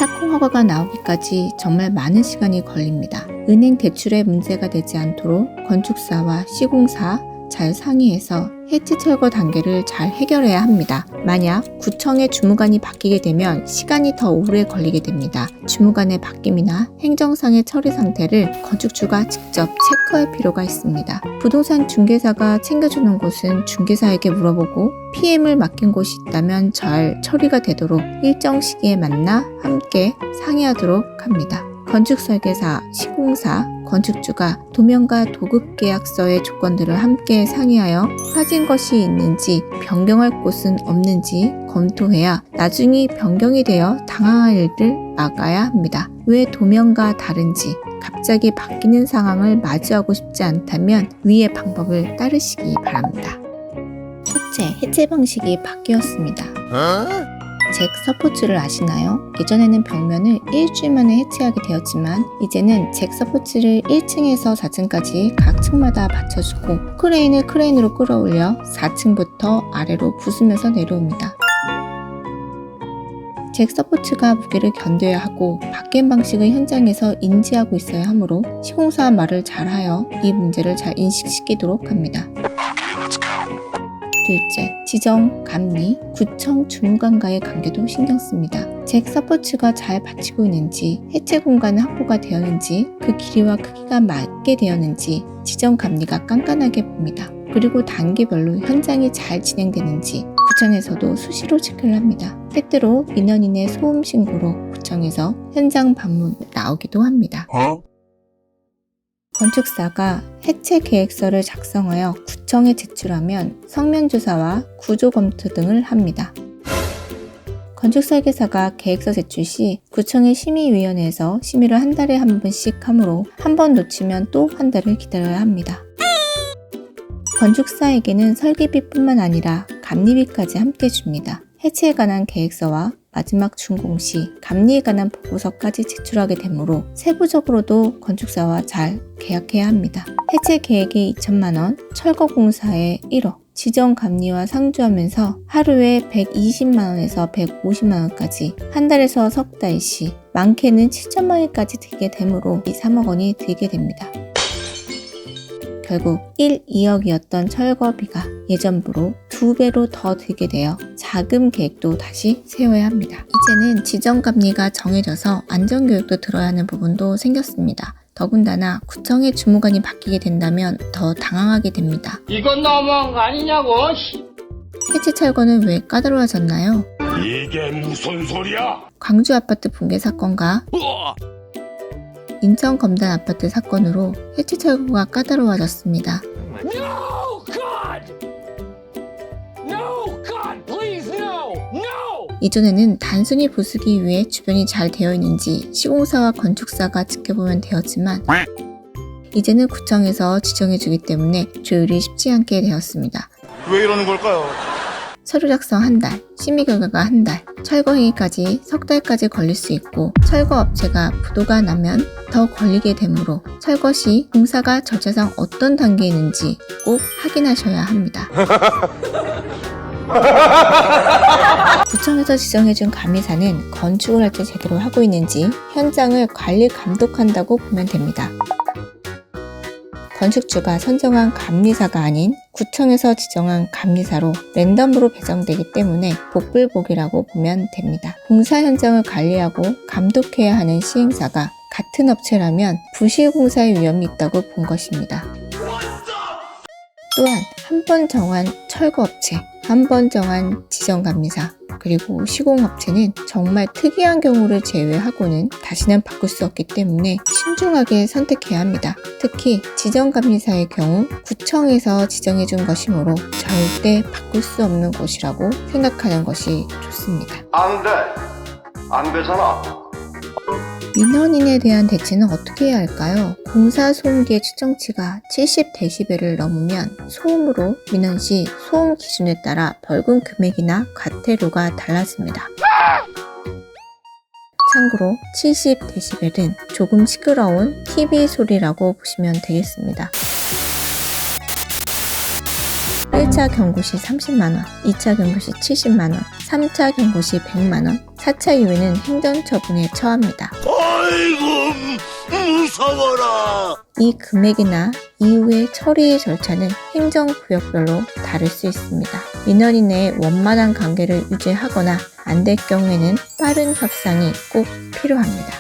착공 허가가 나오기까지 정말 많은 시간이 걸립니다. 은행 대출에 문제가 되지 않도록 건축사와 시공사 잘 상의해서 해체 철거 단계를 잘 해결해야 합니다. 만약 구청의 주무관이 바뀌게 되면 시간이 더 오래 걸리게 됩니다. 주무관의 바뀜이나 행정상의 처리 상태를 건축주가 직접 체크할 필요가 있습니다. 부동산 중개사가 챙겨주는 곳은 중개사에게 물어보고 PM을 맡긴 곳이 있다면 잘 처리가 되도록 일정 시기에 만나 함께 상의하도록 합니다. 건축설계사, 시공사, 건축주가 도면과 도급계약서의 조건들을 함께 상의하여 빠진 것이 있는지 변경할 곳은 없는지 검토해야 나중에 변경이 되어 당황할 일을 막아야 합니다. 왜 도면과 다른지 갑자기 바뀌는 상황을 마주하고 싶지 않다면 위의 방법을 따르시기 바랍니다. 첫째, 해체 방식이 바뀌었습니다. 잭 서포츠를 아시나요? 예전에는 벽면을 일주일 만에 해체하게 되었지만 이제는 잭 서포츠를 1층에서 4층까지 각 층마다 받쳐주고 크레인을 크레인으로 끌어올려 4층부터 아래로 부수면서 내려옵니다. 잭 서포츠가 무게를 견뎌야 하고 바뀐 방식을 현장에서 인지하고 있어야 하므로 시공사와 말을 잘하여 이 문제를 잘 인식시키도록 합니다. 둘째, 지정, 감리, 구청 주무관과의 관계도 신경 씁니다. 잭 서포츠가 잘 받치고 있는지, 해체 공간은 확보가 되었는지, 그 길이와 크기가 맞게 되었는지 지정 감리가 깐깐하게 봅니다. 그리고 단계별로 현장이 잘 진행되는지 구청에서도 수시로 체크를 합니다. 때때로 민원인의 소음 신고로 구청에서 현장 방문 나오기도 합니다. 건축사가 해체 계획서를 작성하여 구청에 제출하면 성면조사와 구조검토 등을 합니다. 건축설계사가 계획서 제출 시 구청의 심의위원회에서 심의를 한 달에 한 번씩 하므로 한 번 놓치면 또 한 달을 기다려야 합니다. 건축사에게는 설계비뿐만 아니라 감리비까지 함께 줍니다. 해체에 관한 계획서와 마지막 준공 시 감리에 관한 보고서까지 제출하게 되므로 세부적으로도 건축사와 잘 계약해야 합니다. 해체 계획에 2천만원, 철거 공사에 1억, 지정 감리와 상주하면서 하루에 120만원에서 150만원까지 한 달에서 석 달 시 많게는 7천만원까지 들게 되므로 3억 원이 들게 됩니다. 결국 1, 2억이었던 철거비가 예전부로 2배로 더 들게 되어 자금 계획도 다시 세워야 합니다. 이제는 지정감리가 정해져서 안전교육도 들어야 하는 부분도 생겼습니다. 더군다나 구청의 주무관이 바뀌게 된다면 더 당황하게 됩니다. 이건 너무한 거 아니냐고. 해체 철거는 왜 까다로워졌나요? 이게 무슨 소리야? 광주 아파트 붕괴 사건과 인천 검단 아파트 사건으로 해체 철거가 까다로워졌습니다. No, God! No, God, please, no! No! 이전에는 단순히 부수기 위해 주변이 잘 되어 있는지 시공사와 건축사가 지켜보면 되었지만 이제는 구청에서 지정해주기 때문에 조율이 쉽지 않게 되었습니다. 왜 이러는 걸까요? 서류 작성 한 달, 심의 결과가 한 달, 철거 행위까지 석 달까지 걸릴 수 있고 철거 업체가 부도가 나면 더 걸리게 되므로 철거 시 공사가 절차상 어떤 단계에 있는지 꼭 확인하셔야 합니다. 구청에서 지정해준 감리사는 건축을 할 때 제대로 하고 있는지 현장을 관리 감독한다고 보면 됩니다. 건축주가 선정한 감리사가 아닌 구청에서 지정한 감리사로 랜덤으로 배정되기 때문에 복불복이라고 보면 됩니다. 공사 현장을 관리하고 감독해야 하는 시행사가 같은 업체라면 부실공사의 위험이 있다고 본 것입니다. 또한 한 번 정한 철거업체, 한 번 정한 지정감리사, 그리고 시공업체는 정말 특이한 경우를 제외하고는 다시는 바꿀 수 없기 때문에 신중하게 선택해야 합니다. 특히 지정감리사의 경우 구청에서 지정해준 것이므로 절대 바꿀 수 없는 곳이라고 생각하는 것이 좋습니다. 안 돼. 안 되잖아. 민원인에 대한 대체는 어떻게 해야 할까요? 공사 소음기의 측정치가 70dB를 넘으면 소음으로 민원 시 소음 기준에 따라 벌금 금액이나 과태료가 달라집니다. 참고로 70dB은 조금 시끄러운 TV 소리라고 보시면 되겠습니다. 1차 경고 시 30만원, 2차 경고 시 70만원, 3차 경고 시 100만원, 4차 유인은 행정처분에 처합니다. 아이고 무서워라. 이 금액이나 이후의 처리 절차는 행정구역별로 다를 수 있습니다. 민원인 내에 원만한 관계를 유지하거나 안 될 경우에는 빠른 협상이 꼭 필요합니다.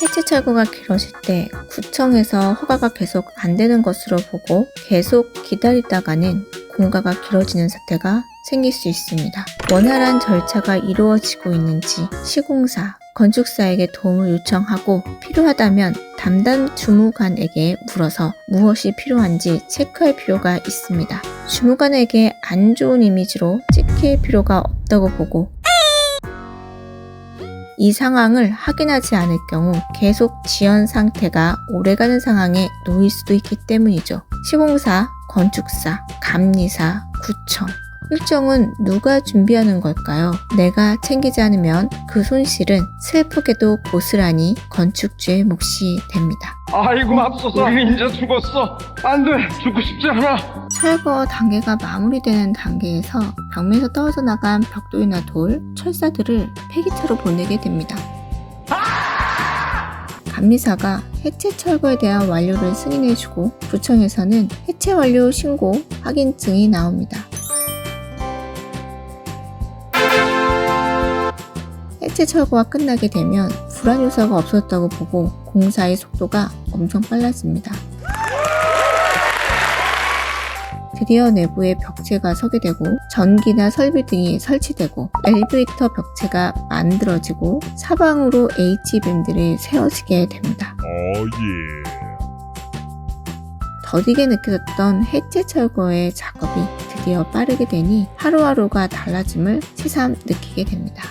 해체 철거가 길어질 때 구청에서 허가가 계속 안 되는 것으로 보고 계속 기다리다가는 공가가 길어지는 사태가 생길 수 있습니다. 원활한 절차가 이루어지고 있는지 시공사, 건축사에게 도움을 요청하고 필요하다면 담당 주무관에게 물어서 무엇이 필요한지 체크할 필요가 있습니다. 주무관에게 안 좋은 이미지로 찍힐 필요가 없다고 보고 이 상황을 확인하지 않을 경우 계속 지연 상태가 오래가는 상황에 놓일 수도 있기 때문이죠. 시공사, 건축사, 감리사, 구청. 일정은 누가 준비하는 걸까요? 내가 챙기지 않으면 그 손실은 슬프게도 고스란히 건축주의 몫이 됩니다. 아이고 앞서서 우리 이제 죽었어. 안 돼, 죽고 싶지 않아. 철거 단계가 마무리되는 단계에서 벽면에서 떨어져 나간 벽돌이나 돌, 철사들을 폐기차로 보내게 됩니다. 감리사가 해체 철거에 대한 완료를 승인해주고 구청에서는 해체 완료 신고 확인증이 나옵니다. 해체 철거가 끝나게 되면 불안 요소가 없었다고 보고 공사의 속도가 엄청 빨라집니다. 드디어 내부에 벽체가 서게 되고 전기나 설비 등이 설치되고 엘리베이터 벽체가 만들어지고 사방으로 H빔들이 세워지게 됩니다. 더디게 느껴졌던 해체 철거의 작업이 드디어 빠르게 되니 하루하루가 달라짐을 새삼 느끼게 됩니다.